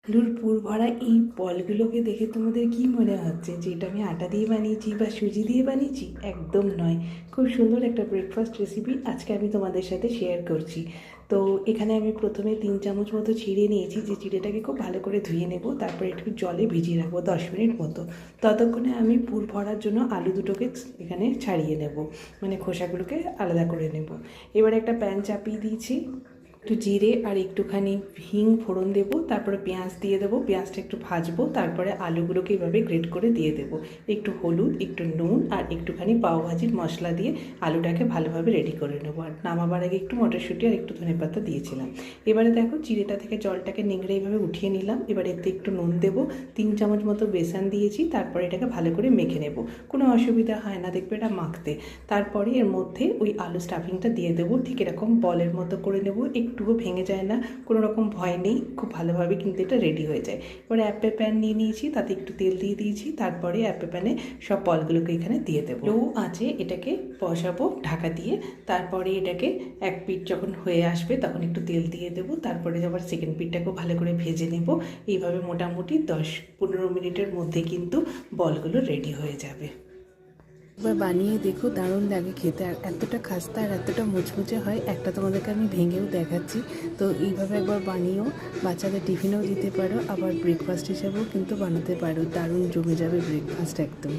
আলুর পুর ভরা এই বলগুলোকে দেখে তোমাদের কি মনে হচ্ছে যে এটা আমি আটা দিয়ে বানিয়েছি বা সুজি দিয়ে বানিয়েছি? একদম নয়। খুব সুন্দর একটা ব্রেকফাস্ট রেসিপি আজকে আমি তোমাদের সাথে শেয়ার করছি। তো এখানে আমি প্রথমে 3 চামচ মতো চিড়ে নিয়েছি, যে চিড়েটাকে খুব ভালো করে ধুয়ে নেব, তারপরে একটু জলে ভিজিয়ে রাখবো 10 মিনিট মতো। ততক্ষণে আমি পুর ভরার জন্য আলু দুটোকে এখানে ছাড়িয়ে নেব, মানে খোসাগুলোকে আলাদা করে নেব। এবার একটা প্যান চাপিয়ে দিয়েছি, একটু জিরে আর একটুখানি হিং ফোড়ন দেবো, তারপরে পেঁয়াজ দিয়ে দেবো, পেঁয়াজটা একটু ভাজবো, তারপরে আলুগুলোকে এভাবে গ্রেট করে দিয়ে দেবো। একটু হলুদ, একটু নুন আর একটুখানি পাওভাজির মশলা দিয়ে আলুটাকে ভালোভাবে রেডি করে নেবো। আর নামাবার আগে একটু মটরশুঁটি আর একটু ধনেপাতা দিয়েছিলাম। এবারে দেখো চিড়েটা থেকে জলটাকে নিংড়ে এইভাবে উঠিয়ে নিলাম। এবার এতে একটু নুন দেবো, 3 চামচ মতো বেসন দিয়েছি, তারপরে এটাকে ভালো করে মেখে নেব। কোনো অসুবিধা হয় না, দেখবে এটা মাখতে। তারপরে এর মধ্যে ওই আলু স্টাফিংটা দিয়ে দেবো, ঠিক এরকম বলের মতো করে নেব, একটুও ভেঙে যায় না, কোনো রকম ভয় নেই, খুব ভালোভাবে কিন্তু এটা রেডি হয়ে যায়। এবারে অ্যাপে প্যান নিয়ে নিয়েছি, তাতে একটু তেল দিয়ে দিয়েছি, তারপরে অ্যাপে প্যানে সব বলগুলোকে এখানে দিয়ে দেবো। লো আছে এটাকে বসাবো ঢাকা দিয়ে, তারপরে এটাকে এক পিঠ যখন হয়ে আসবে তখন একটু তেল দিয়ে দেবো, তারপরে আবার সেকেন্ড পিঠটাকেও ভালো করে ভেজে নেব। এইভাবে মোটামুটি 10-15 মিনিটের মধ্যে কিন্তু বলগুলো রেডি হয়ে যাবে। একবার বানিয়ে দেখো, দারুণ লাগে খেতে, আর এতটা খাস্তা আর এতটা মুচমুচে হয়। একটা তোমাদেরকে আমি ভেঙেও দেখাচ্ছি। তো এইভাবে একবার বানিয়েও বাচ্চাদের টিফিনেও দিতে পারো, আবার ব্রেকফাস্ট হিসাবেও কিন্তু বানাতে পারো। দারুণ জমে যাবে ব্রেকফাস্ট একদম।